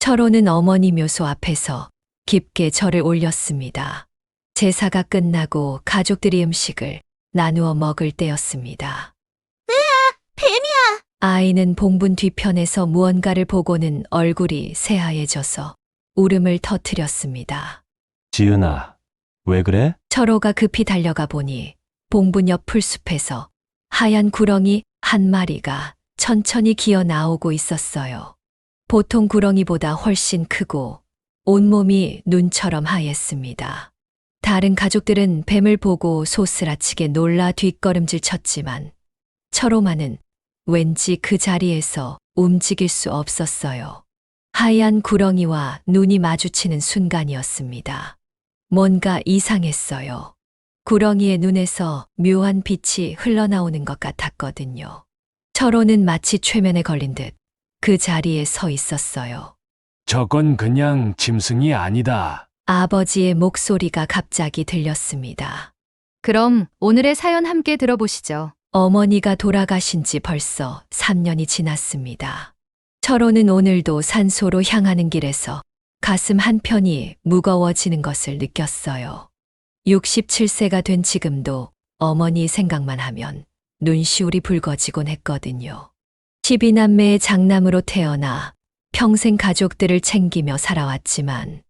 철호는 어머니 묘소 앞에서 깊게 절을 올렸습니다. 제사가 끝나고 가족들이 음식을 나누어 먹을 때였습니다. 뱀이야! 아이는 봉분 뒤편에서 무언가를 보고는 얼굴이 새하얘져서 울음을 터뜨렸습니다. 지은아, 왜 그래? 철호가 급히 달려가 보니 봉분 옆 풀숲에서 하얀 구렁이 한 마리가 천천히 기어 나오고 있었어요. 보통 구렁이보다 훨씬 크고 온몸이 눈처럼 하였습니다. 다른 가족들은 뱀을 보고 소스라치게 놀라 뒷걸음질 쳤지만 철호만은 왠지 그 자리에서 움직일 수 없었어요. 하얀 구렁이와 눈이 마주치는 순간이었습니다. 뭔가 이상했어요. 구렁이의 눈에서 묘한 빛이 흘러나오는 것 같았거든요. 철호는 마치 최면에 걸린 듯 그 자리에 서 있었어요. 저건 그냥 짐승이 아니다. 아버지의 목소리가 갑자기 들렸습니다. 그럼 오늘의 사연 함께 들어보시죠. 어머니가 돌아가신 지 벌써 3년이 지났습니다. 철호는 오늘도 산소로 향하는 길에서 가슴 한편이 무거워지는 것을 느꼈어요. 67세가 된 지금도 어머니 생각만 하면 눈시울이 붉어지곤 했거든요. 12남매의 장남으로 태어나 평생 가족들을 챙기며 살아왔지만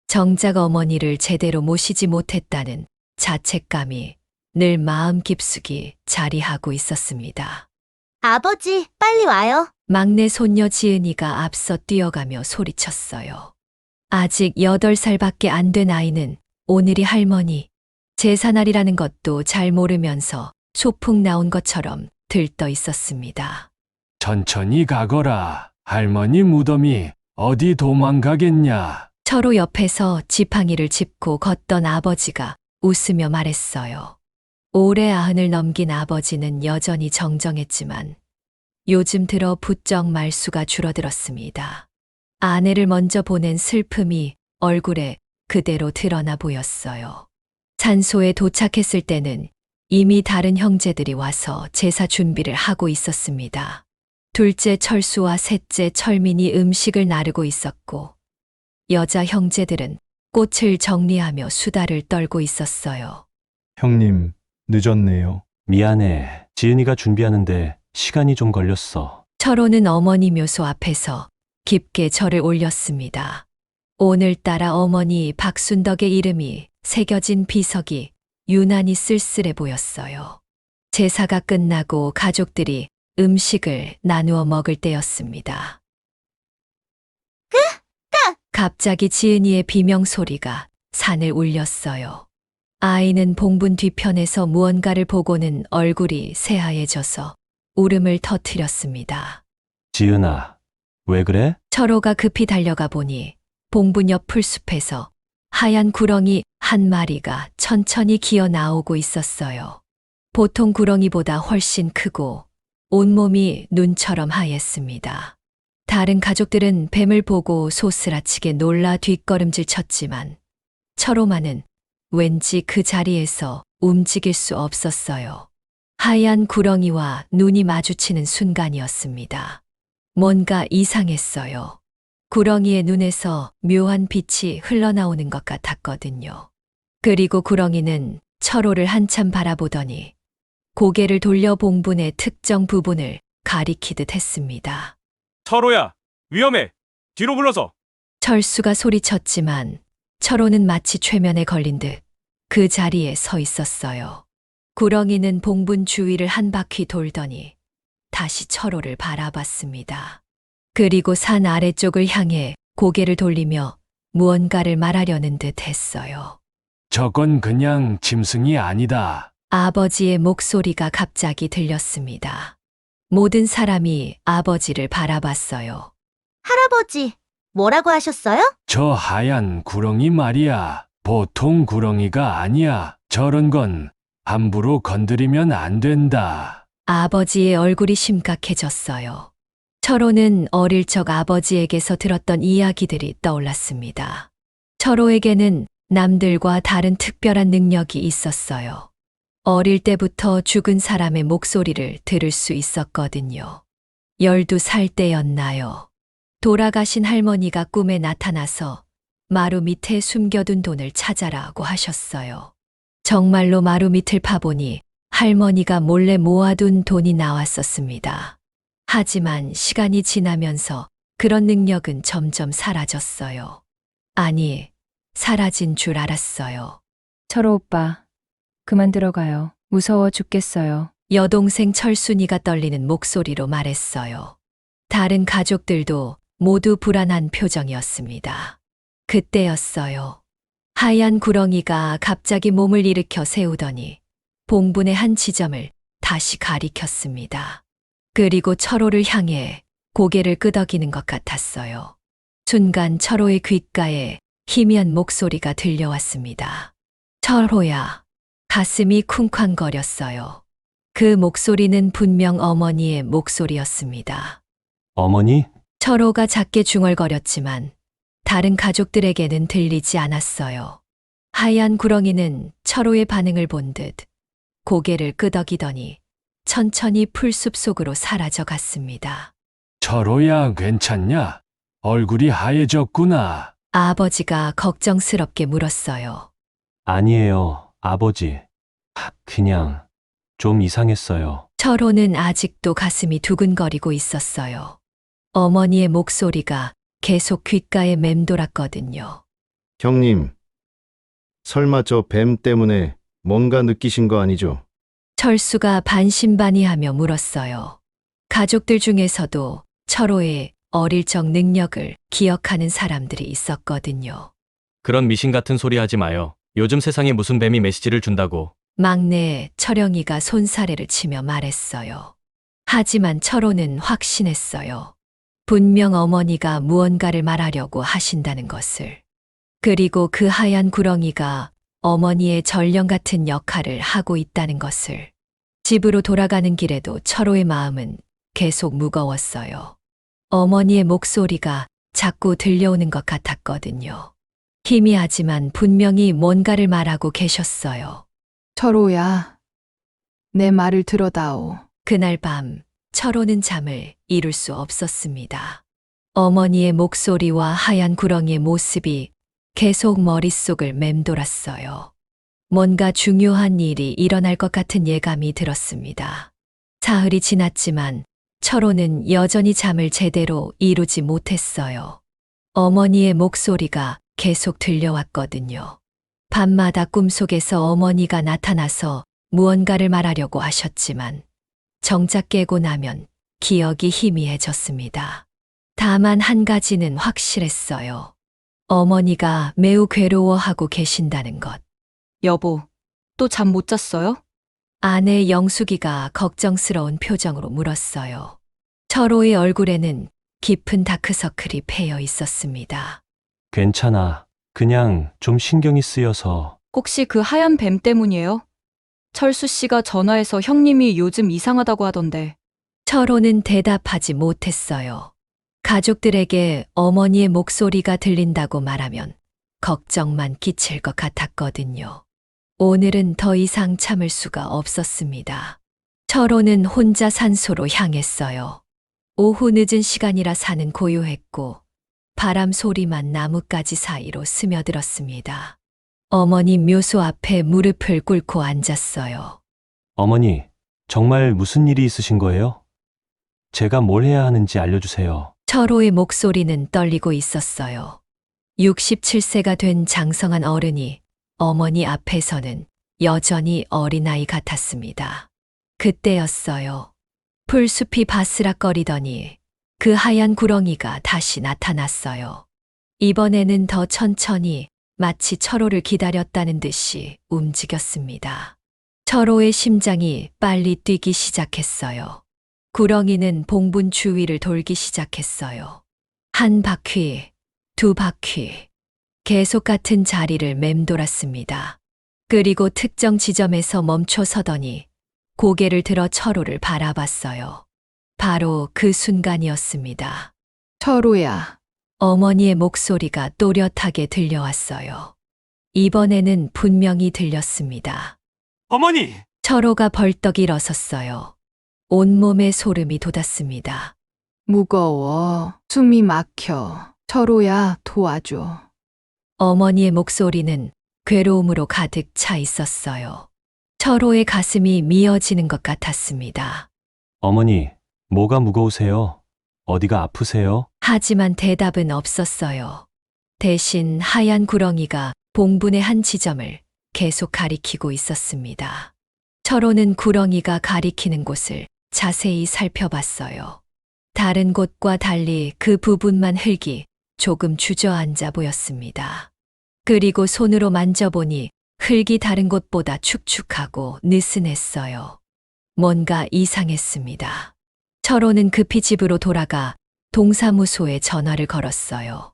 정작 어머니를 제대로 모시지 못했다는 자책감이 늘 마음 깊숙이 자리하고 있었습니다. 아버지, 빨리 와요. 막내 손녀 지은이가 앞서 뛰어가며 소리쳤어요. 아직 8살밖에 안 된 아이는 오늘이 할머니, 제사날이라는 것도 잘 모르면서 소풍 나온 것처럼 들떠 있었습니다. 천천히 가거라. 할머니 무덤이 어디 도망가겠냐. 철호 옆에서 지팡이를 짚고 걷던 아버지가 웃으며 말했어요. 올해 90을 넘긴 아버지는 여전히 정정했지만 요즘 들어 부쩍 말수가 줄어들었습니다. 아내를 먼저 보낸 슬픔이 얼굴에 그대로 드러나 보였어요. 산소에 도착했을 때는 이미 다른 형제들이 와서 제사 준비를 하고 있었습니다. 둘째 철수와 셋째 철민이 음식을 나르고 있었고 여자 형제들은 꽃을 정리하며 수다를 떨고 있었어요. 형님, 늦었네요. 미안해. 지은이가 준비하는데 시간이 좀 걸렸어. 철호는 어머니 묘소 앞에서 깊게 절을 올렸습니다. 오늘따라 어머니 박순덕의 이름이 새겨진 비석이 유난히 쓸쓸해 보였어요. 제사가 끝나고 가족들이 음식을 나누어 먹을 때였습니다. 갑자기 지은이의 비명소리가 산을 울렸어요. 아이는 봉분 뒤편에서 무언가를 보고는 얼굴이 새하얘져서 울음을 터뜨렸습니다. 지은아, 왜 그래? 철호가 급히 달려가 보니 봉분 옆 풀숲에서 하얀 구렁이 한 마리가 천천히 기어 나오고 있었어요. 보통 구렁이보다 훨씬 크고 온몸이 눈처럼 하였습니다. 다른 가족들은 뱀을 보고 소스라치게 놀라 뒷걸음질 쳤지만 철호만은 왠지 그 자리에서 움직일 수 없었어요. 하얀 구렁이와 눈이 마주치는 순간이었습니다. 뭔가 이상했어요. 구렁이의 눈에서 묘한 빛이 흘러나오는 것 같았거든요. 그리고 구렁이는 철호를 한참 바라보더니 고개를 돌려 봉분의 특정 부분을 가리키듯 했습니다. 철호야, 위험해. 뒤로 물러서. 철수가 소리쳤지만 철호는 마치 최면에 걸린 듯 그 자리에 서 있었어요. 구렁이는 봉분 주위를 한 바퀴 돌더니 다시 철호를 바라봤습니다. 그리고 산 아래쪽을 향해 고개를 돌리며 무언가를 말하려는 듯 했어요. 저건 그냥 짐승이 아니다. 아버지의 목소리가 갑자기 들렸습니다. 모든 사람이 아버지를 바라봤어요. 할아버지, 뭐라고 하셨어요? 저 하얀 구렁이 말이야. 보통 구렁이가 아니야. 저런 건 함부로 건드리면 안 된다. 아버지의 얼굴이 심각해졌어요. 철호는 어릴 적 아버지에게서 들었던 이야기들이 떠올랐습니다. 철호에게는 남들과 다른 특별한 능력이 있었어요. 어릴 때부터 죽은 사람의 목소리를 들을 수 있었거든요. 12살 때였나요? 돌아가신 할머니가 꿈에 나타나서 마루 밑에 숨겨둔 돈을 찾아라고 하셨어요. 정말로 마루 밑을 파보니 할머니가 몰래 모아둔 돈이 나왔었습니다. 하지만 시간이 지나면서 그런 능력은 점점 사라졌어요. 아니, 사라진 줄 알았어요. 철호 오빠, 그만 들어가요. 무서워 죽겠어요. 여동생 철순이가 떨리는 목소리로 말했어요. 다른 가족들도 모두 불안한 표정이었습니다. 그때였어요. 하얀 구렁이가 갑자기 몸을 일으켜 세우더니 봉분의 한 지점을 다시 가리켰습니다. 그리고 철호를 향해 고개를 끄덕이는 것 같았어요. 순간 철호의 귓가에 희미한 목소리가 들려왔습니다. 철호야. 가슴이 쿵쾅거렸어요. 그 목소리는 분명 어머니의 목소리였습니다. 어머니? 철호가 작게 중얼거렸지만 다른 가족들에게는 들리지 않았어요. 하얀 구렁이는 철호의 반응을 본 듯 고개를 끄덕이더니 천천히 풀숲 속으로 사라져 갔습니다. 철호야, 괜찮냐? 얼굴이 하얘졌구나. 아버지가 걱정스럽게 물었어요. 아니에요, 아버지. 그냥 좀 이상했어요. 철호는 아직도 가슴이 두근거리고 있었어요. 어머니의 목소리가 계속 귓가에 맴돌았거든요. 형님, 설마 저 뱀 때문에 뭔가 느끼신 거 아니죠? 철수가 반신반의하며 물었어요. 가족들 중에서도 철호의 어릴 적 능력을 기억하는 사람들이 있었거든요. 그런 미신 같은 소리 하지 마요. 요즘 세상에 무슨 뱀이 메시지를 준다고. 막내 철영이가 손사래를 치며 말했어요. 하지만 철호는 확신했어요. 분명 어머니가 무언가를 말하려고 하신다는 것을. 그리고 그 하얀 구렁이가 어머니의 전령 같은 역할을 하고 있다는 것을. 집으로 돌아가는 길에도 철호의 마음은 계속 무거웠어요. 어머니의 목소리가 자꾸 들려오는 것 같았거든요. 희미하지만 분명히 뭔가를 말하고 계셨어요. 철호야, 내 말을 들어다오. 그날 밤 철호는 잠을 이룰 수 없었습니다. 어머니의 목소리와 하얀 구렁이의 모습이 계속 머릿속을 맴돌았어요. 뭔가 중요한 일이 일어날 것 같은 예감이 들었습니다. 사흘이 지났지만 철호는 여전히 잠을 제대로 이루지 못했어요. 어머니의 목소리가 계속 들려왔거든요. 밤마다 꿈속에서 어머니가 나타나서 무언가를 말하려고 하셨지만 정작 깨고 나면 기억이 희미해졌습니다. 다만 한 가지는 확실했어요. 어머니가 매우 괴로워하고 계신다는 것. 여보, 또 잠 못 잤어요? 아내 영숙이가 걱정스러운 표정으로 물었어요. 철호의 얼굴에는 깊은 다크서클이 패여 있었습니다. 괜찮아. 그냥 좀 신경이 쓰여서. 혹시 그 하얀 뱀 때문이에요? 철수 씨가 전화해서 형님이 요즘 이상하다고 하던데. 철호는 대답하지 못했어요. 가족들에게 어머니의 목소리가 들린다고 말하면 걱정만 끼칠 것 같았거든요. 오늘은 더 이상 참을 수가 없었습니다. 철호는 혼자 산소로 향했어요. 오후 늦은 시간이라 산은 고요했고 바람 소리만 나뭇가지 사이로 스며들었습니다. 어머니 묘소 앞에 무릎을 꿇고 앉았어요. 어머니, 정말 무슨 일이 있으신 거예요? 제가 뭘 해야 하는지 알려주세요. 철호의 목소리는 떨리고 있었어요. 67세가 된 장성한 어른이 어머니 앞에서는 여전히 어린아이 같았습니다. 그때였어요. 풀숲이 바스락거리더니 그 하얀 구렁이가 다시 나타났어요. 이번에는 더 천천히 마치 철호를 기다렸다는 듯이 움직였습니다. 철호의 심장이 빨리 뛰기 시작했어요. 구렁이는 봉분 주위를 돌기 시작했어요. 한 바퀴, 두 바퀴, 계속 같은 자리를 맴돌았습니다. 그리고 특정 지점에서 멈춰 서더니 고개를 들어 철호를 바라봤어요. 바로 그 순간이었습니다. 철호야, 어머니의 목소리가 또렷하게 들려왔어요. 이번에는 분명히 들렸습니다. 어머니! 철호가 벌떡 일어섰어요. 온몸에 소름이 돋았습니다. 무거워. 숨이 막혀. 철호야, 도와줘. 어머니의 목소리는 괴로움으로 가득 차 있었어요. 철호의 가슴이 미어지는 것 같았습니다. 어머니, 뭐가 무거우세요? 어디가 아프세요? 하지만 대답은 없었어요. 대신 하얀 구렁이가 봉분의 한 지점을 계속 가리키고 있었습니다. 철호는 구렁이가 가리키는 곳을 자세히 살펴봤어요. 다른 곳과 달리 그 부분만 흙이 조금 주저앉아 보였습니다. 그리고 손으로 만져보니 흙이 다른 곳보다 축축하고 느슨했어요. 뭔가 이상했습니다. 철호는 급히 집으로 돌아가 동사무소에 전화를 걸었어요.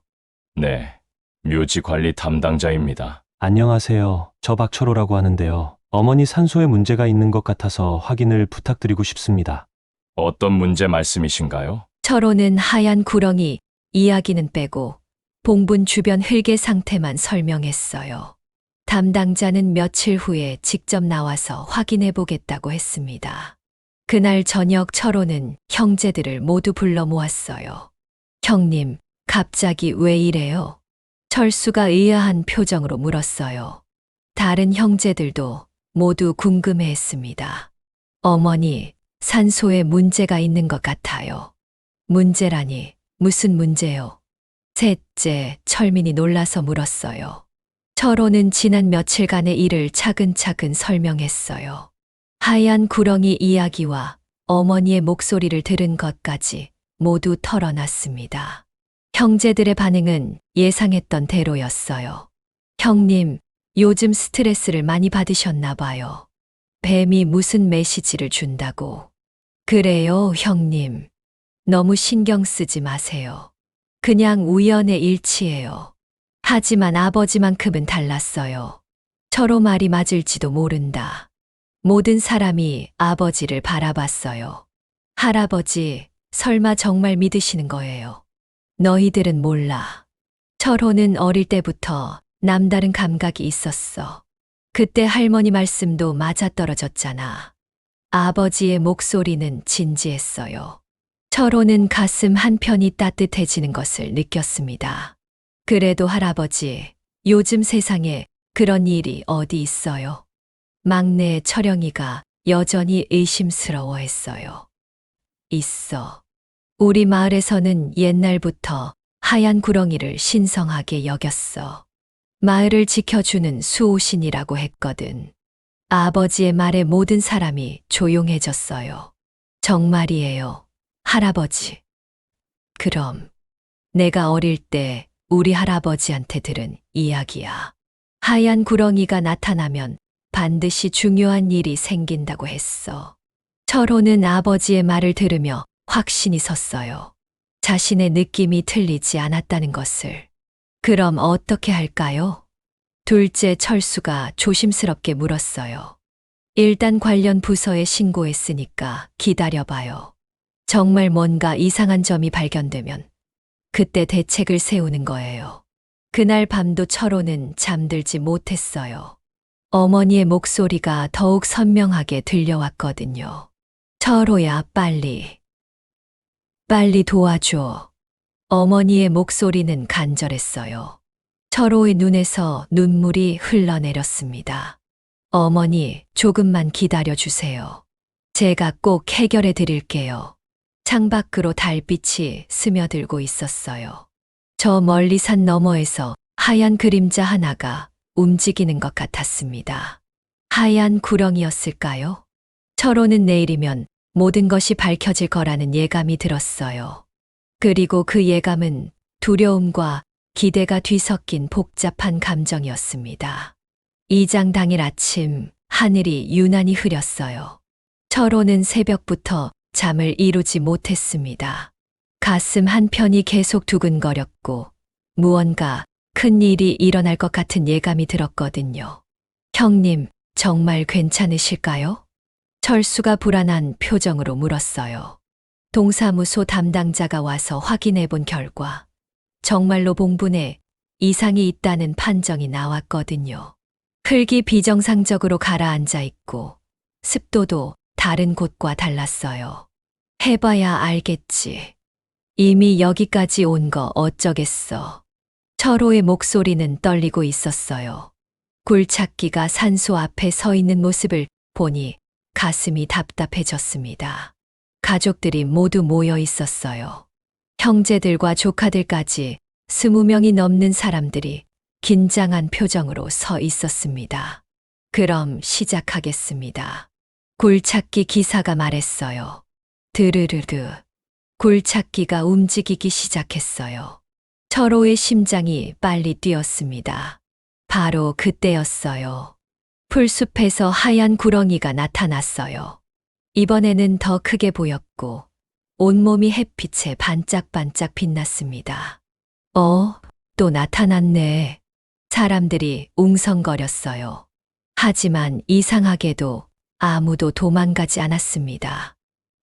네, 묘지 관리 담당자입니다. 안녕하세요. 저 박철호라고 하는데요. 어머니 산소에 문제가 있는 것 같아서 확인을 부탁드리고 싶습니다. 어떤 문제 말씀이신가요? 철호는 하얀 구렁이 이야기는 빼고 봉분 주변 흙의 상태만 설명했어요. 담당자는 며칠 후에 직접 나와서 확인해 보겠다고 했습니다. 그날 저녁 철호는 형제들을 모두 불러 모았어요. 형님, 갑자기 왜 이래요? 철수가 의아한 표정으로 물었어요. 다른 형제들도 모두 궁금해 했습니다. 어머니, 산소에 문제가 있는 것 같아요. 문제라니, 무슨 문제요? 셋째, 철민이 놀라서 물었어요. 철호는 지난 며칠간의 일을 차근차근 설명했어요. 하얀 구렁이 이야기와 어머니의 목소리를 들은 것까지 모두 털어놨습니다. 형제들의 반응은 예상했던 대로였어요. 형님, 요즘 스트레스를 많이 받으셨나 봐요. 뱀이 무슨 메시지를 준다고. 그래요, 형님. 너무 신경 쓰지 마세요. 그냥 우연의 일치예요. 하지만 아버지만큼은 달랐어요. 철호 말이 맞을지도 모른다. 모든 사람이 아버지를 바라봤어요. 할아버지, 설마 정말 믿으시는 거예요? 너희들은 몰라. 철호는 어릴 때부터 남다른 감각이 있었어. 그때 할머니 말씀도 맞아떨어졌잖아. 아버지의 목소리는 진지했어요. 철호는 가슴 한편이 따뜻해지는 것을 느꼈습니다. 그래도 할아버지, 요즘 세상에 그런 일이 어디 있어요? 막내 철영이가 여전히 의심스러워했어요. 있어. 우리 마을에서는 옛날부터 하얀 구렁이를 신성하게 여겼어. 마을을 지켜주는 수호신이라고 했거든. 아버지의 말에 모든 사람이 조용해졌어요. 정말이에요, 할아버지. 그럼 내가 어릴 때 우리 할아버지한테 들은 이야기야. 하얀 구렁이가 나타나면 반드시 중요한 일이 생긴다고 했어. 철호는 아버지의 말을 들으며 확신이 섰어요. 자신의 느낌이 틀리지 않았다는 것을. 그럼 어떻게 할까요? 둘째 철수가 조심스럽게 물었어요. 일단 관련 부서에 신고했으니까 기다려봐요. 정말 뭔가 이상한 점이 발견되면 그때 대책을 세우는 거예요. 그날 밤도 철호는 잠들지 못했어요. 어머니의 목소리가 더욱 선명하게 들려왔거든요. 철호야, 빨리. 빨리 도와줘. 어머니의 목소리는 간절했어요. 철호의 눈에서 눈물이 흘러내렸습니다. 어머니, 조금만 기다려주세요. 제가 꼭 해결해 드릴게요. 창밖으로 달빛이 스며들고 있었어요. 저 멀리 산 너머에서 하얀 그림자 하나가 움직이는 것 같았습니다. 하얀 구렁이였을까요? 철호는 내일이면 모든 것이 밝혀질 거라는 예감이 들었어요. 그리고 그 예감은 두려움과 기대가 뒤섞인 복잡한 감정이었습니다. 이장 당일 아침 하늘이 유난히 흐렸어요. 철호는 새벽부터 잠을 이루지 못했습니다. 가슴 한편이 계속 두근거렸고 무언가 큰 일이 일어날 것 같은 예감이 들었거든요. 형님, 정말 괜찮으실까요? 철수가 불안한 표정으로 물었어요. 동사무소 담당자가 와서 확인해 본 결과 정말로 봉분에 이상이 있다는 판정이 나왔거든요. 흙이 비정상적으로 가라앉아 있고 습도도 다른 곳과 달랐어요. 해봐야 알겠지. 이미 여기까지 온 거 어쩌겠어. 철호의 목소리는 떨리고 있었어요. 굴착기가 산소 앞에 서 있는 모습을 보니 가슴이 답답해졌습니다. 가족들이 모두 모여 있었어요. 형제들과 조카들까지 20명이 넘는 사람들이 긴장한 표정으로 서 있었습니다. 그럼 시작하겠습니다. 굴착기 기사가 말했어요. 드르르르. 굴착기가 움직이기 시작했어요. 철호의 심장이 빨리 뛰었습니다. 바로 그때였어요. 풀숲에서 하얀 구렁이가 나타났어요. 이번에는 더 크게 보였고 온몸이 햇빛에 반짝반짝 빛났습니다. 또 나타났네. 사람들이 웅성거렸어요. 하지만 이상하게도 아무도 도망가지 않았습니다.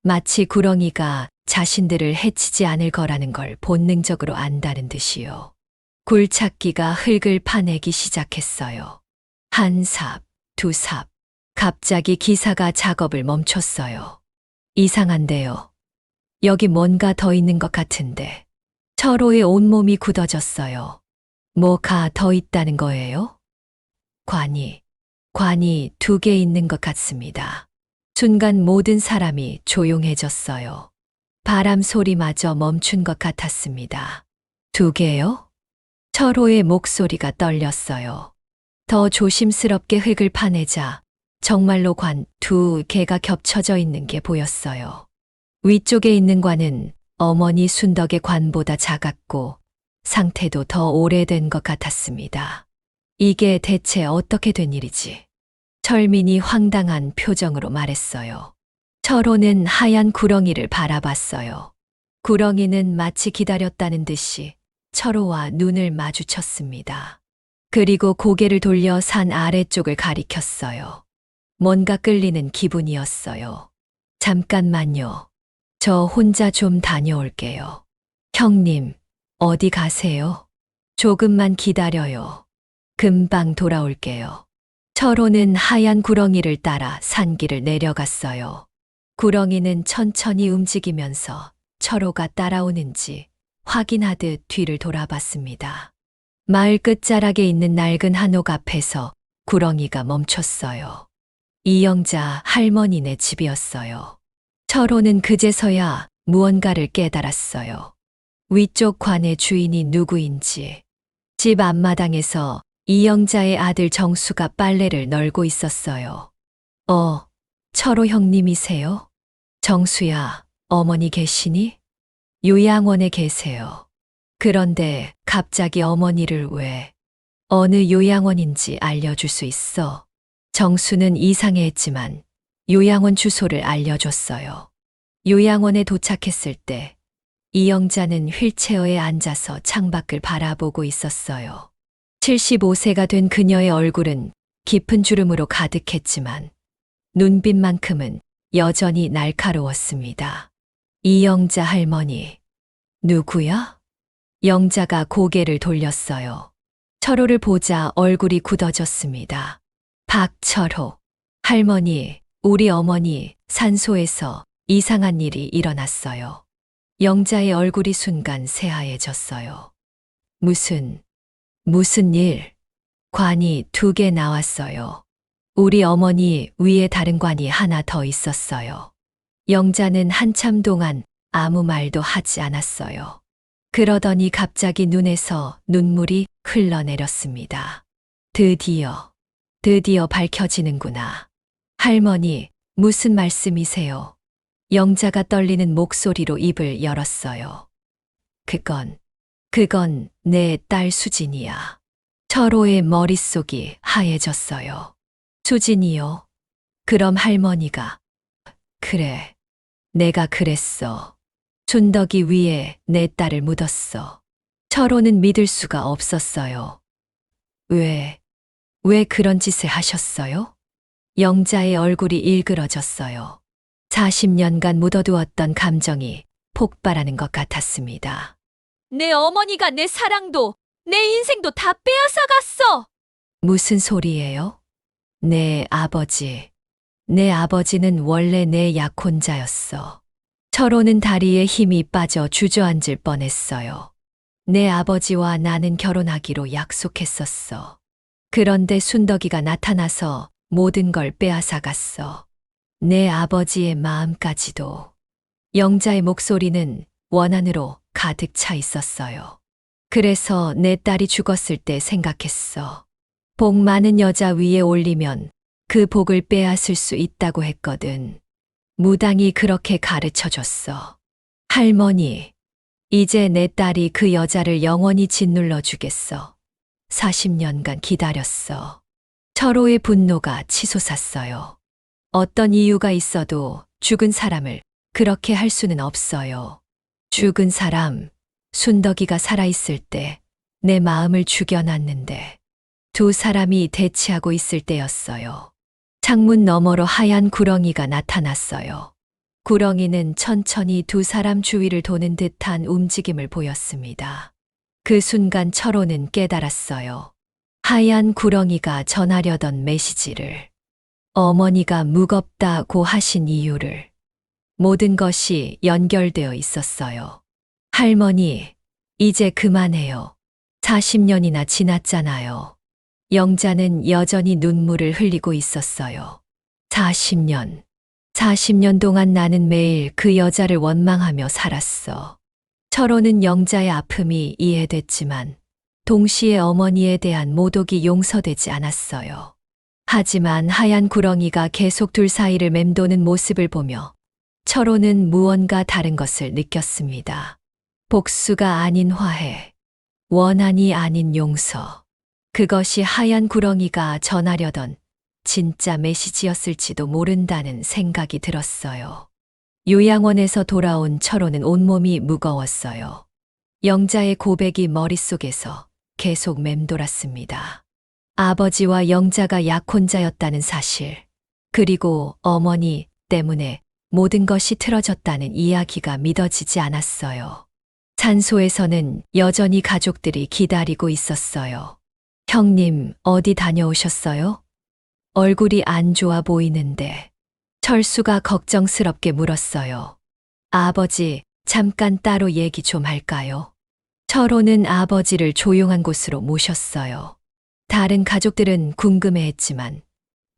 마치 구렁이가 자신들을 해치지 않을 거라는 걸 본능적으로 안다는 듯이요. 굴착기가 흙을 파내기 시작했어요. 한 삽, 두 삽. 갑자기 기사가 작업을 멈췄어요. 이상한데요. 여기 뭔가 더 있는 것 같은데. 철호의 온몸이 굳어졌어요. 뭐가 더 있다는 거예요? 관이 2개 있는 것 같습니다. 순간 모든 사람이 조용해졌어요. 바람 소리마저 멈춘 것 같았습니다. 2개요? 철호의 목소리가 떨렸어요. 더 조심스럽게 흙을 파내자 정말로 관 2개가 겹쳐져 있는 게 보였어요. 위쪽에 있는 관은 어머니 순덕의 관보다 작았고 상태도 더 오래된 것 같았습니다. 이게 대체 어떻게 된 일이지? 철민이 황당한 표정으로 말했어요. 철호는 하얀 구렁이를 바라봤어요. 구렁이는 마치 기다렸다는 듯이 철호와 눈을 마주쳤습니다. 그리고 고개를 돌려 산 아래쪽을 가리켰어요. 뭔가 끌리는 기분이었어요. 잠깐만요. 저 혼자 좀 다녀올게요. 형님, 어디 가세요? 조금만 기다려요. 금방 돌아올게요. 철호는 하얀 구렁이를 따라 산길을 내려갔어요. 구렁이는 천천히 움직이면서 철호가 따라오는지 확인하듯 뒤를 돌아봤습니다. 마을 끝자락에 있는 낡은 한옥 앞에서 구렁이가 멈췄어요. 이영자 할머니네 집이었어요. 철호는 그제서야 무언가를 깨달았어요. 위쪽 관의 주인이 누구인지. 집 앞마당에서 이영자의 아들 정수가 빨래를 널고 있었어요. 철호 형님이세요? 정수야, 어머니 계시니? 요양원에 계세요. 그런데 갑자기 어머니를 왜? 어느 요양원인지 알려줄 수 있어? 정수는 이상해했지만 요양원 주소를 알려줬어요. 요양원에 도착했을 때 이영자는 휠체어에 앉아서 창밖을 바라보고 있었어요. 75세가 된 그녀의 얼굴은 깊은 주름으로 가득했지만 눈빛만큼은 여전히 날카로웠습니다. 이영자 할머니, 누구야? 영자가 고개를 돌렸어요. 철호를 보자 얼굴이 굳어졌습니다. 박철호, 할머니, 우리 어머니 산소에서 이상한 일이 일어났어요. 영자의 얼굴이 순간 새하얘졌어요. 무슨 일? 관이 2개 나왔어요. 우리 어머니 위에 다른 관이 하나 더 있었어요. 영자는 한참 동안 아무 말도 하지 않았어요. 그러더니 갑자기 눈에서 눈물이 흘러내렸습니다. 드디어 밝혀지는구나. 할머니, 무슨 말씀이세요? 영자가 떨리는 목소리로 입을 열었어요. 그건 내 딸 수진이야. 철호의 머릿속이 하얘졌어요. 수진이요? 그럼 할머니가. 그래, 내가 그랬어. 순덕이 위에 내 딸을 묻었어. 철호는 믿을 수가 없었어요. 왜 그런 짓을 하셨어요? 영자의 얼굴이 일그러졌어요. 40년간 묻어두었던 감정이 폭발하는 것 같았습니다. 내 어머니가 내 사랑도, 내 인생도 다 빼앗아갔어! 무슨 소리예요? 내 아버지는 원래 내 약혼자였어. 철호는 다리에 힘이 빠져 주저앉을 뻔했어요. 내 아버지와 나는 결혼하기로 약속했었어. 그런데 순덕이가 나타나서 모든 걸 빼앗아 갔어. 내 아버지의 마음까지도. 영자의 목소리는 원한으로 가득 차 있었어요. 그래서 내 딸이 죽었을 때 생각했어. 복 많은 여자 위에 올리면 그 복을 빼앗을 수 있다고 했거든. 무당이 그렇게 가르쳐 줬어. 할머니, 이제 내 딸이 그 여자를 영원히 짓눌러 주겠어. 40년간 기다렸어. 철호의 분노가 치솟았어요. 어떤 이유가 있어도 죽은 사람을 그렇게 할 수는 없어요. 죽은 사람, 순덕이가 살아있을 때 내 마음을 죽여놨는데 두 사람이 대치하고 있을 때였어요. 창문 너머로 하얀 구렁이가 나타났어요. 구렁이는 천천히 두 사람 주위를 도는 듯한 움직임을 보였습니다. 그 순간 철호는 깨달았어요. 하얀 구렁이가 전하려던 메시지를, 어머니가 무겁다고 하신 이유를, 모든 것이 연결되어 있었어요. 할머니, 이제 그만해요. 40년이나 지났잖아요. 영자는 여전히 눈물을 흘리고 있었어요. 40년 동안 나는 매일 그 여자를 원망하며 살았어. 철호는 영자의 아픔이 이해됐지만 동시에 어머니에 대한 모독이 용서되지 않았어요. 하지만 하얀 구렁이가 계속 둘 사이를 맴도는 모습을 보며 철호는 무언가 다른 것을 느꼈습니다. 복수가 아닌 화해, 원한이 아닌 용서. 그것이 하얀 구렁이가 전하려던 진짜 메시지였을지도 모른다는 생각이 들었어요. 요양원에서 돌아온 철호는 온몸이 무거웠어요. 영자의 고백이 머릿속에서 계속 맴돌았습니다. 아버지와 영자가 약혼자였다는 사실, 그리고 어머니 때문에 모든 것이 틀어졌다는 이야기가 믿어지지 않았어요. 산소에서는 여전히 가족들이 기다리고 있었어요. 형님, 어디 다녀오셨어요? 얼굴이 안 좋아 보이는데. 철수가 걱정스럽게 물었어요. 아버지, 잠깐 따로 얘기 좀 할까요? 철호는 아버지를 조용한 곳으로 모셨어요. 다른 가족들은 궁금해했지만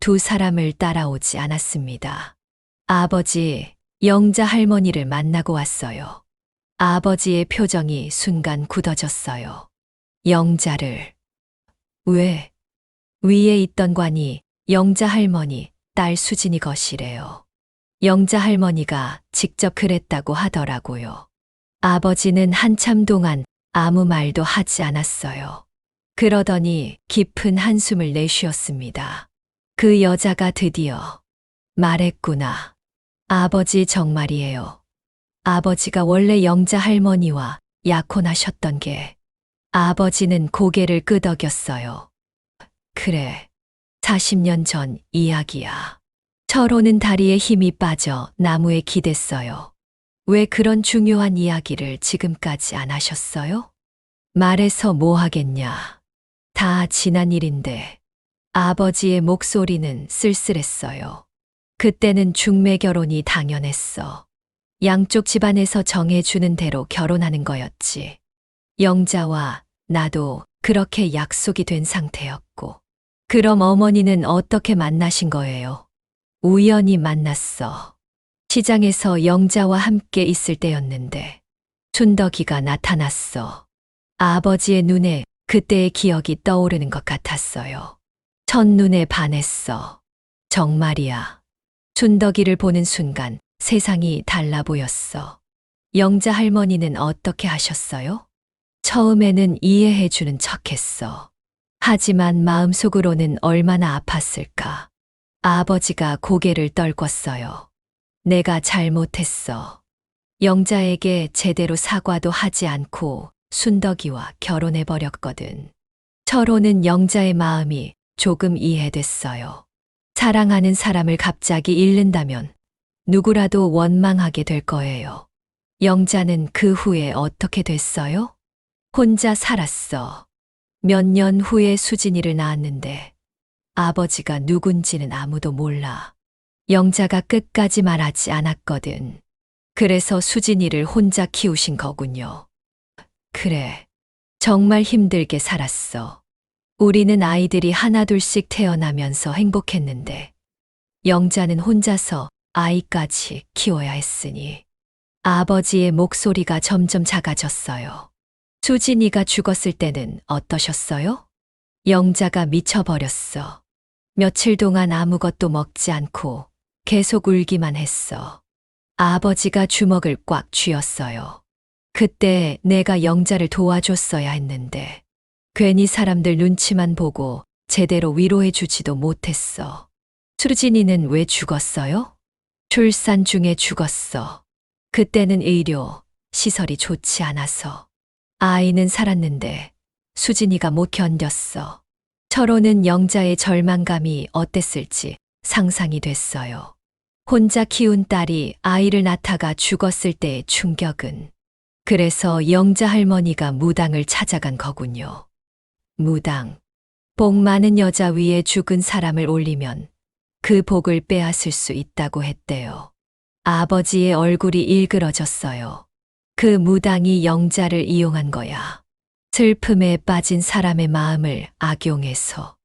두 사람을 따라오지 않았습니다. 아버지, 영자 할머니를 만나고 왔어요. 아버지의 표정이 순간 굳어졌어요. 영자를. 왜? 위에 있던 관이 영자 할머니, 딸 수진이 것이래요. 영자 할머니가 직접 그랬다고 하더라고요. 아버지는 한참 동안 아무 말도 하지 않았어요. 그러더니 깊은 한숨을 내쉬었습니다. 그 여자가 드디어 말했구나. 아버지 정말이에요. 아버지가 원래 영자 할머니와 약혼하셨던 게. 아버지는 고개를 끄덕였어요. 그래. 40년 전 이야기야. 철호는 다리에 힘이 빠져 나무에 기댔어요. 왜 그런 중요한 이야기를 지금까지 안 하셨어요? 말해서 뭐 하겠냐. 다 지난 일인데. 아버지의 목소리는 쓸쓸했어요. 그때는 중매 결혼이 당연했어. 양쪽 집안에서 정해주는 대로 결혼하는 거였지. 영자와 나도 그렇게 약속이 된 상태였고. 그럼 어머니는 어떻게 만나신 거예요? 우연히 만났어. 시장에서 영자와 함께 있을 때였는데 순덕이가 나타났어. 아버지의 눈에 그때의 기억이 떠오르는 것 같았어요. 첫눈에 반했어. 정말이야. 순덕이를 보는 순간 세상이 달라 보였어. 영자 할머니는 어떻게 하셨어요? 처음에는 이해해주는 척했어. 하지만 마음속으로는 얼마나 아팠을까. 아버지가 고개를 떨궜어요. 내가 잘못했어. 영자에게 제대로 사과도 하지 않고 순덕이와 결혼해버렸거든. 철호는 영자의 마음이 조금 이해됐어요. 사랑하는 사람을 갑자기 잃는다면 누구라도 원망하게 될 거예요. 영자는 그 후에 어떻게 됐어요? 혼자 살았어. 몇 년 후에 수진이를 낳았는데 아버지가 누군지는 아무도 몰라. 영자가 끝까지 말하지 않았거든. 그래서 수진이를 혼자 키우신 거군요. 그래. 정말 힘들게 살았어. 우리는 아이들이 하나둘씩 태어나면서 행복했는데, 영자는 혼자서 아이까지 키워야 했으니, 아버지의 목소리가 점점 작아졌어요. 수진이가 죽었을 때는 어떠셨어요? 영자가 미쳐버렸어. 며칠 동안 아무것도 먹지 않고 계속 울기만 했어. 아버지가 주먹을 꽉 쥐었어요. 그때 내가 영자를 도와줬어야 했는데, 괜히 사람들 눈치만 보고 제대로 위로해주지도 못했어. 수진이는 왜 죽었어요? 출산 중에 죽었어. 그때는 의료, 시설이 좋지 않아서. 아이는 살았는데 수진이가 못 견뎠어. 철호는 영자의 절망감이 어땠을지 상상이 됐어요. 혼자 키운 딸이 아이를 낳다가 죽었을 때의 충격은. 그래서 영자 할머니가 무당을 찾아간 거군요. 무당. 복 많은 여자 위에 죽은 사람을 올리면 그 복을 빼앗을 수 있다고 했대요. 아버지의 얼굴이 일그러졌어요. 그 무당이 영자를 이용한 거야. 슬픔에 빠진 사람의 마음을 악용해서.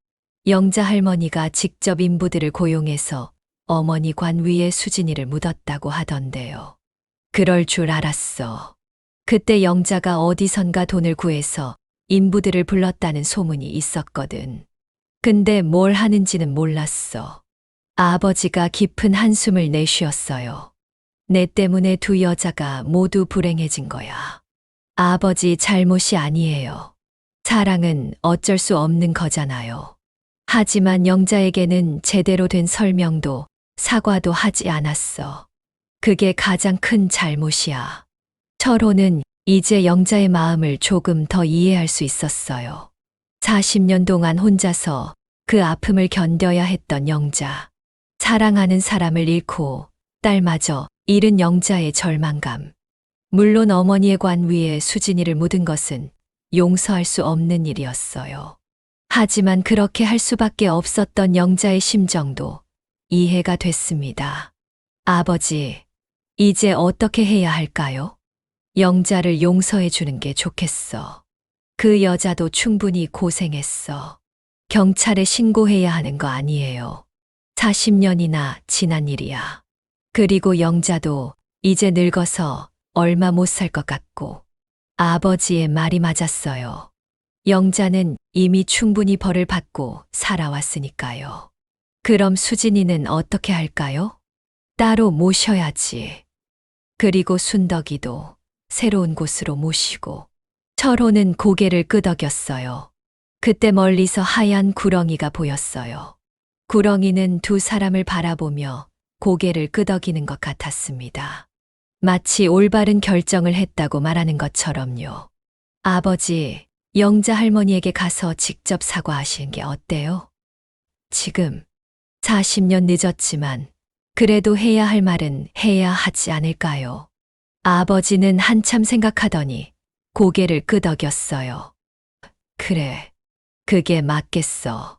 영자 할머니가 직접 인부들을 고용해서 어머니 관 위에 수진이를 묻었다고 하던데요. 그럴 줄 알았어. 그때 영자가 어디선가 돈을 구해서 인부들을 불렀다는 소문이 있었거든. 근데 뭘 하는지는 몰랐어. 아버지가 깊은 한숨을 내쉬었어요. 내 때문에 두 여자가 모두 불행해진 거야. 아버지 잘못이 아니에요. 사랑은 어쩔 수 없는 거잖아요. 하지만 영자에게는 제대로 된 설명도 사과도 하지 않았어. 그게 가장 큰 잘못이야. 철호는 이제 영자의 마음을 조금 더 이해할 수 있었어요. 40년 동안 혼자서 그 아픔을 견뎌야 했던 영자. 사랑하는 사람을 잃고 딸마저 잃은 영자의 절망감. 물론 어머니의 관 위에 수진이를 묻은 것은 용서할 수 없는 일이었어요. 하지만 그렇게 할 수밖에 없었던 영자의 심정도 이해가 됐습니다. 아버지, 이제 어떻게 해야 할까요? 영자를 용서해 주는 게 좋겠어. 그 여자도 충분히 고생했어. 경찰에 신고해야 하는 거 아니에요. 40년이나 지난 일이야. 그리고 영자도 이제 늙어서 얼마 못 살 것 같고. 아버지의 말이 맞았어요. 영자는 이미 충분히 벌을 받고 살아왔으니까요. 그럼 수진이는 어떻게 할까요? 따로 모셔야지. 그리고 순덕이도 새로운 곳으로 모시고. 철호는 고개를 끄덕였어요. 그때 멀리서 하얀 구렁이가 보였어요. 구렁이는 두 사람을 바라보며 고개를 끄덕이는 것 같았습니다. 마치 올바른 결정을 했다고 말하는 것처럼요. 아버지, 영자 할머니에게 가서 직접 사과하시는 게 어때요? 지금 40년 늦었지만 그래도 해야 할 말은 해야 하지 않을까요? 아버지는 한참 생각하더니 고개를 끄덕였어요. 그래, 그게 맞겠어.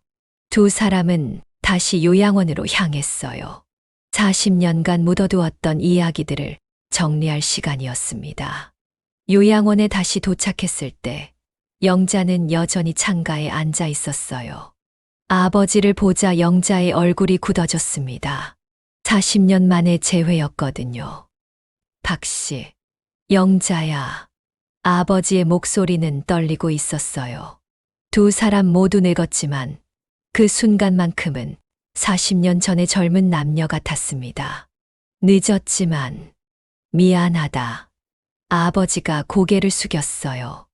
두 사람은 다시 요양원으로 향했어요. 40년간 묻어두었던 이야기들을 정리할 시간이었습니다. 요양원에 다시 도착했을 때 영자는 여전히 창가에 앉아 있었어요. 아버지를 보자 영자의 얼굴이 굳어졌습니다. 40년 만의 재회였거든요. 박씨, 영자야. 아버지의 목소리는 떨리고 있었어요. 두 사람 모두 늙었지만 그 순간만큼은 40년 전의 젊은 남녀 같았습니다. 늦었지만 미안하다. 아버지가 고개를 숙였어요.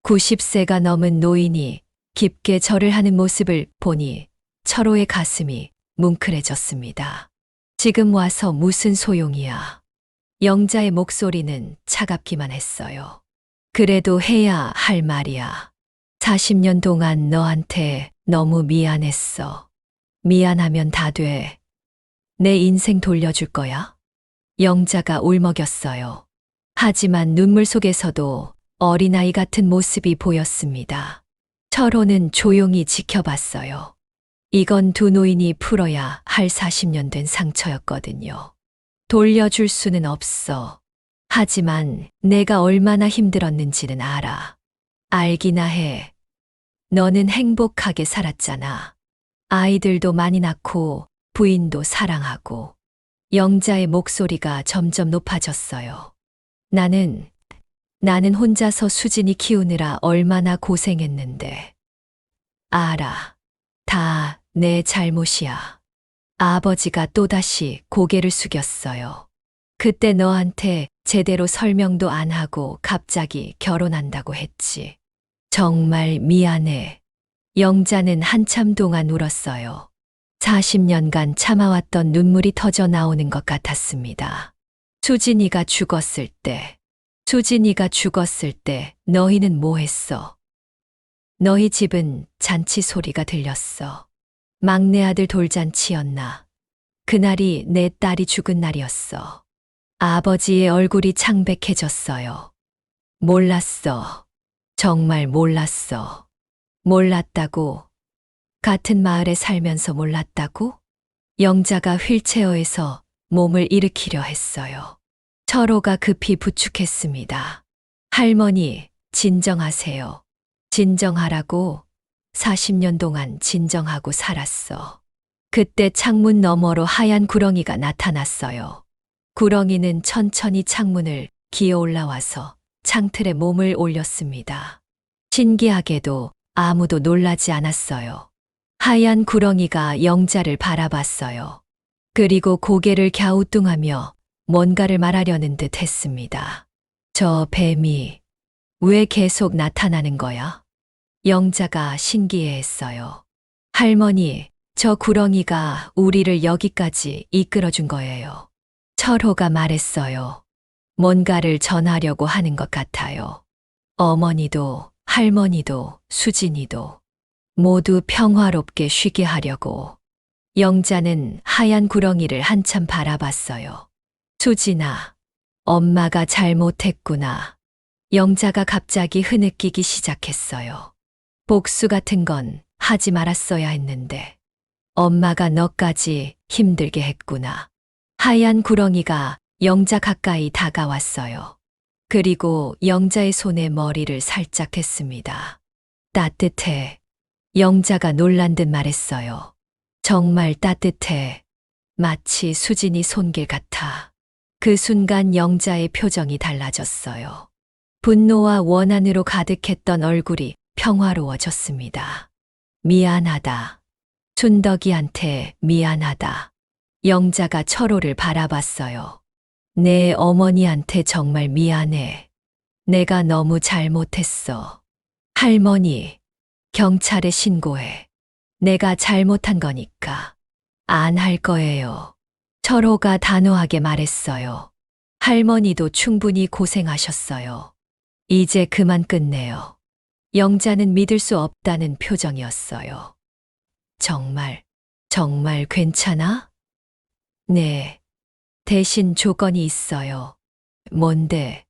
90세가 넘은 노인이 깊게 절을 하는 모습을 보니 철호의 가슴이 뭉클해졌습니다. 지금 와서 무슨 소용이야. 영자의 목소리는 차갑기만 했어요. 그래도 해야 할 말이야. 40년 동안 너한테 너무 미안했어. 미안하면 다 돼. 내 인생 돌려줄 거야? 영자가 울먹였어요. 하지만 눈물 속에서도 어린아이 같은 모습이 보였습니다. 철호는 조용히 지켜봤어요. 이건 두 노인이 풀어야 할 40년 된 상처였거든요. 돌려줄 수는 없어. 하지만 내가 얼마나 힘들었는지는 알아. 알기나 해. 너는 행복하게 살았잖아. 아이들도 많이 낳고 부인도 사랑하고. 영자의 목소리가 점점 높아졌어요. 나는 혼자서 수진이 키우느라 얼마나 고생했는데. 알아. 다 내 잘못이야. 아버지가 또다시 고개를 숙였어요. 그때 너한테 제대로 설명도 안 하고 갑자기 결혼한다고 했지. 정말 미안해. 영자는 한참 동안 울었어요. 40년간 참아왔던 눈물이 터져 나오는 것 같았습니다. 수진이가 죽었을 때 너희는 뭐 했어? 너희 집은 잔치 소리가 들렸어. 막내 아들 돌잔치였나? 그날이 내 딸이 죽은 날이었어. 아버지의 얼굴이 창백해졌어요. 몰랐어. 정말 몰랐어. 몰랐다고? 같은 마을에 살면서 몰랐다고? 영자가 휠체어에서 몸을 일으키려 했어요. 철호가 급히 부축했습니다. 할머니, 진정하세요. 진정하라고. 40년 동안 진정하고 살았어. 그때 창문 너머로 하얀 구렁이가 나타났어요. 구렁이는 천천히 창문을 기어 올라와서 창틀에 몸을 올렸습니다. 신기하게도 아무도 놀라지 않았어요. 하얀 구렁이가 영자를 바라봤어요. 그리고 고개를 갸우뚱하며 뭔가를 말하려는 듯 했습니다. 저 뱀이 왜 계속 나타나는 거야? 영자가 신기해했어요. 할머니, 저 구렁이가 우리를 여기까지 이끌어준 거예요. 철호가 말했어요. 뭔가를 전하려고 하는 것 같아요. 어머니도, 할머니도, 수진이도 모두 평화롭게 쉬게 하려고. 영자는 하얀 구렁이를 한참 바라봤어요. 수진아, 엄마가 잘못했구나. 영자가 갑자기 흐느끼기 시작했어요. 복수 같은 건 하지 말았어야 했는데. 엄마가 너까지 힘들게 했구나. 하얀 구렁이가 영자 가까이 다가왔어요. 그리고 영자의 손에 머리를 살짝 했습니다. 따뜻해. 영자가 놀란 듯 말했어요. 정말 따뜻해. 마치 수진이 손길 같아. 그 순간 영자의 표정이 달라졌어요. 분노와 원한으로 가득했던 얼굴이 평화로워졌습니다. 미안하다. 춘덕이한테 미안하다. 영자가 철호를 바라봤어요. 내 어머니한테 정말 미안해. 내가 너무 잘못했어. 할머니, 경찰에 신고해. 내가 잘못한 거니까. 안 할 거예요. 철호가 단호하게 말했어요. 할머니도 충분히 고생하셨어요. 이제 그만 끝내요. 영자는 믿을 수 없다는 표정이었어요. 정말 괜찮아? 네. 대신 조건이 있어요. 뭔데?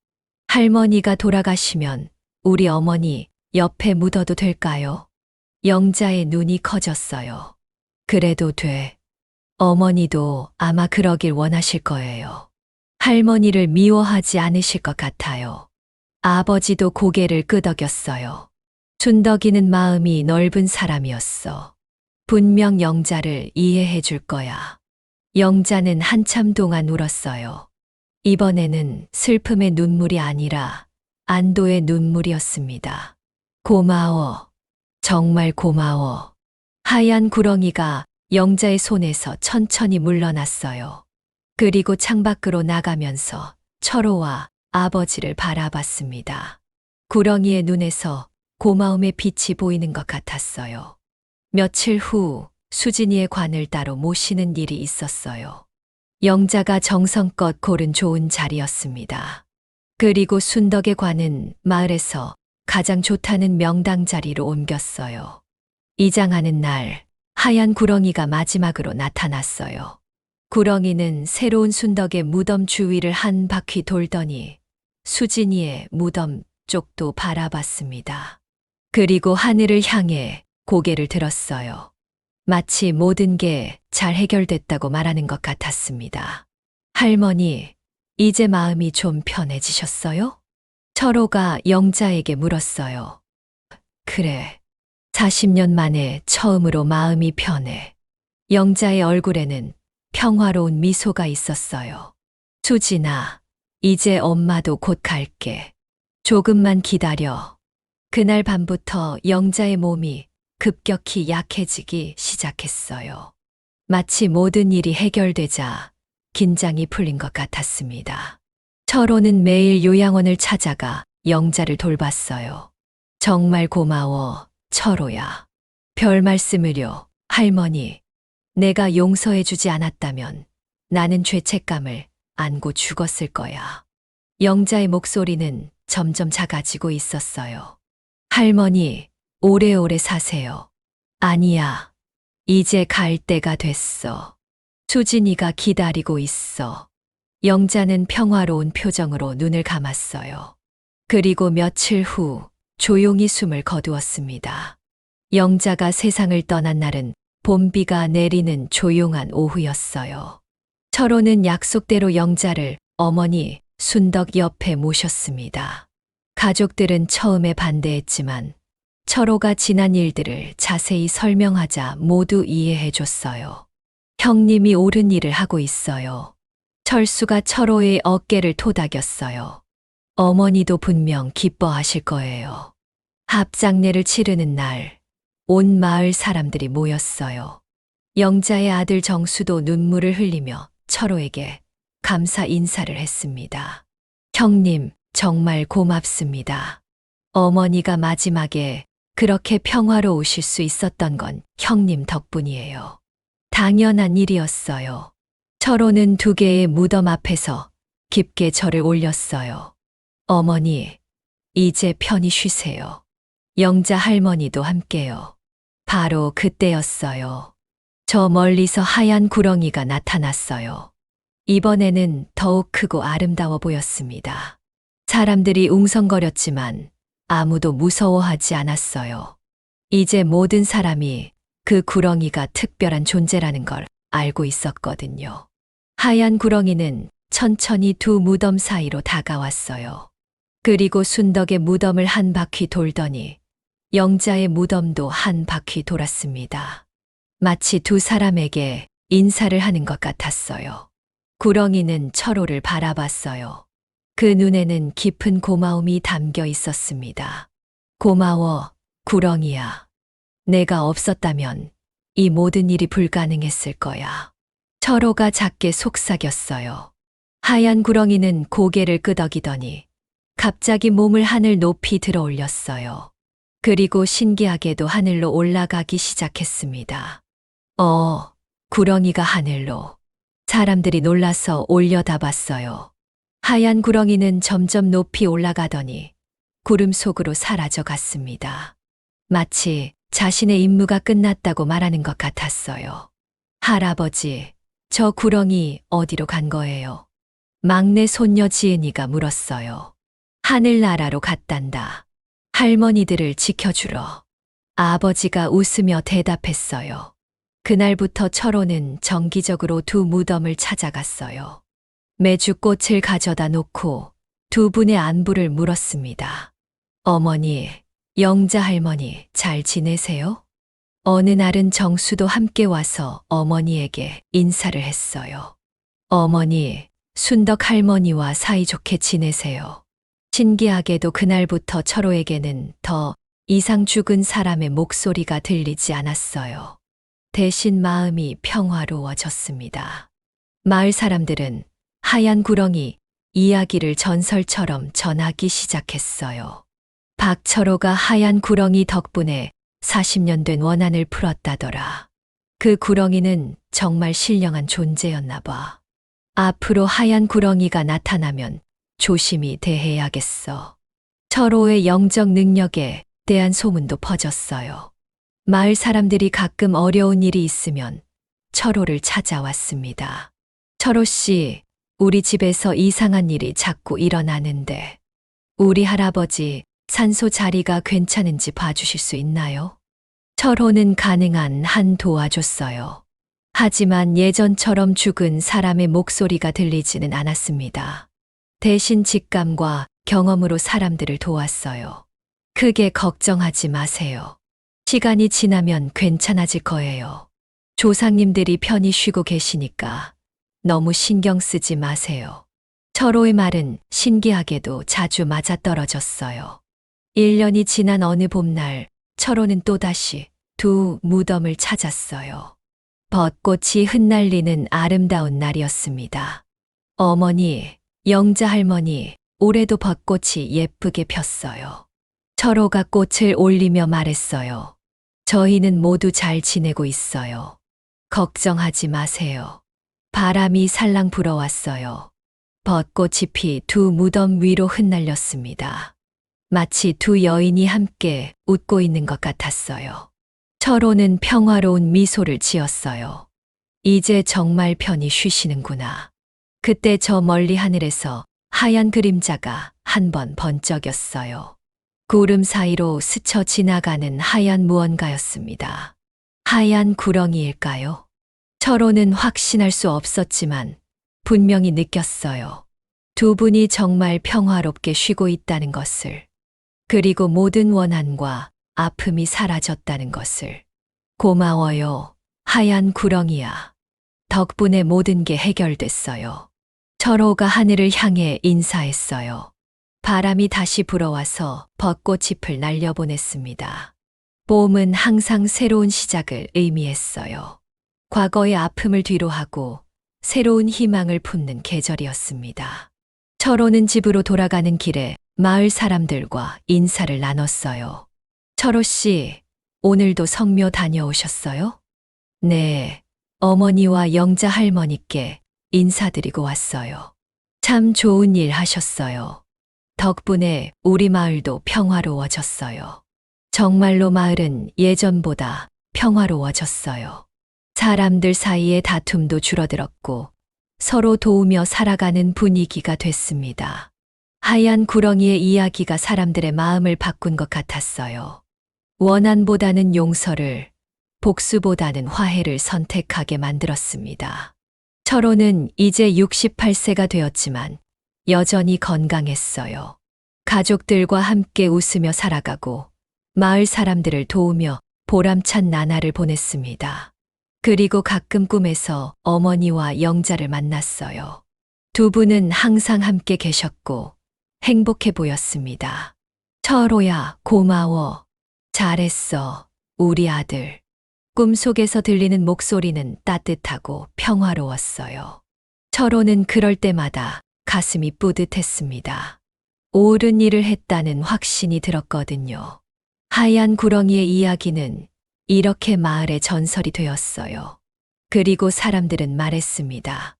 할머니가 돌아가시면 우리 어머니 옆에 묻어도 될까요? 영자의 눈이 커졌어요. 그래도 돼. 어머니도 아마 그러길 원하실 거예요. 할머니를 미워하지 않으실 것 같아요. 아버지도 고개를 끄덕였어요. 춘덕이는 마음이 넓은 사람이었어. 분명 영자를 이해해 줄 거야. 영자는 한참 동안 울었어요. 이번에는 슬픔의 눈물이 아니라 안도의 눈물이었습니다. 고마워. 정말 고마워. 하얀 구렁이가 영자의 손에서 천천히 물러났어요. 그리고 창밖으로 나가면서 철호와 아버지를 바라봤습니다. 구렁이의 눈에서 고마움의 빛이 보이는 것 같았어요. 며칠 후 수진이의 관을 따로 모시는 일이 있었어요. 영자가 정성껏 고른 좋은 자리였습니다. 그리고 순덕의 관은 마을에서 가장 좋다는 명당 자리로 옮겼어요. 이장하는 날 하얀 구렁이가 마지막으로 나타났어요. 구렁이는 새로운 순덕의 무덤 주위를 한 바퀴 돌더니 수진이의 무덤 쪽도 바라봤습니다. 그리고 하늘을 향해 고개를 들었어요. 마치 모든 게 잘 해결됐다고 말하는 것 같았습니다. 할머니, 이제 마음이 좀 편해지셨어요? 철호가 영자에게 물었어요. 그래. 40년 만에 처음으로 마음이 편해. 영자의 얼굴에는 평화로운 미소가 있었어요. 수진아, 이제 엄마도 곧 갈게. 조금만 기다려. 그날 밤부터 영자의 몸이 급격히 약해지기 시작했어요. 마치 모든 일이 해결되자 긴장이 풀린 것 같았습니다. 철호는 매일 요양원을 찾아가 영자를 돌봤어요. 정말 고마워, 철호야. 별 말씀을요, 할머니. 내가 용서해주지 않았다면 나는 죄책감을 안고 죽었을 거야. 영자의 목소리는 점점 작아지고 있었어요. 할머니, 오래오래 사세요. 아니야. 이제 갈 때가 됐어. 수진이가 기다리고 있어. 영자는 평화로운 표정으로 눈을 감았어요. 그리고 며칠 후 조용히 숨을 거두었습니다. 영자가 세상을 떠난 날은 봄비가 내리는 조용한 오후였어요. 철호는 약속대로 영자를 어머니 순덕 옆에 모셨습니다. 가족들은 처음에 반대했지만 철호가 지난 일들을 자세히 설명하자 모두 이해해 줬어요. 형님이 옳은 일을 하고 있어요. 철수가 철호의 어깨를 토닥였어요. 어머니도 분명 기뻐하실 거예요. 합장례를 치르는 날, 온 마을 사람들이 모였어요. 영자의 아들 정수도 눈물을 흘리며 철호에게 감사 인사를 했습니다. 형님, 정말 고맙습니다. 어머니가 마지막에 그렇게 평화로우실 수 있었던 건 형님 덕분이에요. 당연한 일이었어요. 철호는 2개의 무덤 앞에서 깊게 절을 올렸어요. 어머니, 이제 편히 쉬세요. 영자 할머니도 함께요. 바로 그때였어요. 저 멀리서 하얀 구렁이가 나타났어요. 이번에는 더욱 크고 아름다워 보였습니다. 사람들이 웅성거렸지만 아무도 무서워하지 않았어요. 이제 모든 사람이 그 구렁이가 특별한 존재라는 걸 알고 있었거든요. 하얀 구렁이는 천천히 2 무덤 사이로 다가왔어요. 그리고 순덕의 무덤을 한 바퀴 돌더니 영자의 무덤도 한 바퀴 돌았습니다. 마치 2 사람에게 인사를 하는 것 같았어요. 구렁이는 철호를 바라봤어요. 그 눈에는 깊은 고마움이 담겨 있었습니다. 고마워, 구렁이야. 내가 없었다면 이 모든 일이 불가능했을 거야. 철호가 작게 속삭였어요. 하얀 구렁이는 고개를 끄덕이더니 갑자기 몸을 하늘 높이 들어 올렸어요. 그리고 신기하게도 하늘로 올라가기 시작했습니다. 구렁이가 하늘로. 사람들이 놀라서 올려다봤어요. 하얀 구렁이는 점점 높이 올라가더니 구름 속으로 사라져 갔습니다. 마치 자신의 임무가 끝났다고 말하는 것 같았어요. 할아버지, 저 구렁이 어디로 간 거예요? 막내 손녀 지은이가 물었어요. 하늘나라로 갔단다. 할머니들을 지켜주러. 아버지가 웃으며 대답했어요. 그날부터 철호는 정기적으로 2 무덤을 찾아갔어요. 매주 꽃을 가져다 놓고 2 분의 안부를 물었습니다. 어머니, 영자 할머니 잘 지내세요? 어느 날은 정수도 함께 와서 어머니에게 인사를 했어요. 어머니, 순덕 할머니와 사이좋게 지내세요. 신기하게도 그날부터 철호에게는 더 이상 죽은 사람의 목소리가 들리지 않았어요. 대신 마음이 평화로워졌습니다. 마을 사람들은 하얀 구렁이 이야기를 전설처럼 전하기 시작했어요. 박철호가 하얀 구렁이 덕분에 40년 된 원한을 풀었다더라. 그 구렁이는 정말 신령한 존재였나 봐. 앞으로 하얀 구렁이가 나타나면 조심히 대해야겠어. 철호의 영적 능력에 대한 소문도 퍼졌어요. 마을 사람들이 가끔 어려운 일이 있으면 철호를 찾아왔습니다. 철호 씨, 우리 집에서 이상한 일이 자꾸 일어나는데 우리 할아버지 산소 자리가 괜찮은지 봐주실 수 있나요? 철호는 가능한 한 도와줬어요. 하지만 예전처럼 죽은 사람의 목소리가 들리지는 않았습니다. 대신 직감과 경험으로 사람들을 도왔어요. 크게 걱정하지 마세요. 시간이 지나면 괜찮아질 거예요. 조상님들이 편히 쉬고 계시니까 너무 신경 쓰지 마세요. 철호의 말은 신기하게도 자주 맞아떨어졌어요. 1년이 지난 어느 봄날, 철호는 또다시 두 무덤을 찾았어요. 벚꽃이 흩날리는 아름다운 날이었습니다. 어머니, 영자 할머니, 올해도 벚꽃이 예쁘게 폈어요. 철호가 꽃을 올리며 말했어요. 저희는 모두 잘 지내고 있어요. 걱정하지 마세요. 바람이 살랑 불어왔어요. 벚꽃이 피 두 무덤 위로 흩날렸습니다. 마치 두 여인이 함께 웃고 있는 것 같았어요. 철호는 평화로운 미소를 지었어요. 이제 정말 편히 쉬시는구나. 그때 저 멀리 하늘에서 하얀 그림자가 한 번 번쩍였어요. 구름 사이로 스쳐 지나가는 하얀 무언가였습니다. 하얀 구렁이일까요? 철호는 확신할 수 없었지만 분명히 느꼈어요. 두 분이 정말 평화롭게 쉬고 있다는 것을. 그리고 모든 원한과 아픔이 사라졌다는 것을. 고마워요, 하얀 구렁이야. 덕분에 모든 게 해결됐어요. 철호가 하늘을 향해 인사했어요. 바람이 다시 불어와서 벚꽃잎을 날려보냈습니다. 봄은 항상 새로운 시작을 의미했어요. 과거의 아픔을 뒤로하고 새로운 희망을 품는 계절이었습니다. 철호는 집으로 돌아가는 길에 마을 사람들과 인사를 나눴어요. 철호 씨, 오늘도 성묘 다녀오셨어요? 네, 어머니와 영자 할머니께 인사드리고 왔어요. 참 좋은 일 하셨어요. 덕분에 우리 마을도 평화로워졌어요. 정말로 마을은 예전보다 평화로워졌어요. 사람들 사이의 다툼도 줄어들었고 서로 도우며 살아가는 분위기가 됐습니다. 하얀 구렁이의 이야기가 사람들의 마음을 바꾼 것 같았어요. 원한보다는 용서를, 복수보다는 화해를 선택하게 만들었습니다. 철호는 이제 68세가 되었지만 여전히 건강했어요. 가족들과 함께 웃으며 살아가고 마을 사람들을 도우며 보람찬 나날을 보냈습니다. 그리고 가끔 꿈에서 어머니와 영자를 만났어요. 두 분은 항상 함께 계셨고 행복해 보였습니다. 철호야, 고마워. 잘했어, 우리 아들. 꿈속에서 들리는 목소리는 따뜻하고 평화로웠어요. 철호는 그럴 때마다 가슴이 뿌듯했습니다. 옳은 일을 했다는 확신이 들었거든요. 하얀 구렁이의 이야기는 이렇게 마을의 전설이 되었어요. 그리고 사람들은 말했습니다.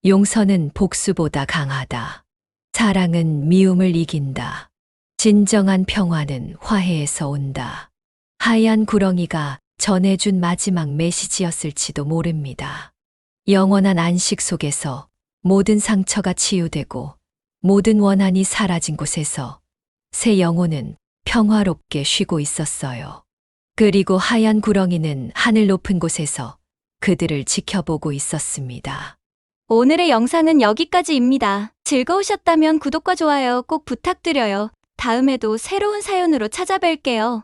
용서는 복수보다 강하다. 사랑은 미움을 이긴다. 진정한 평화는 화해에서 온다. 하얀 구렁이가 전해준 마지막 메시지였을지도 모릅니다. 영원한 안식 속에서 모든 상처가 치유되고 모든 원한이 사라진 곳에서 새 영혼은 평화롭게 쉬고 있었어요. 그리고 하얀 구렁이는 하늘 높은 곳에서 그들을 지켜보고 있었습니다. 오늘의 영상은 여기까지입니다. 즐거우셨다면 구독과 좋아요 꼭 부탁드려요. 다음에도 새로운 사연으로 찾아뵐게요.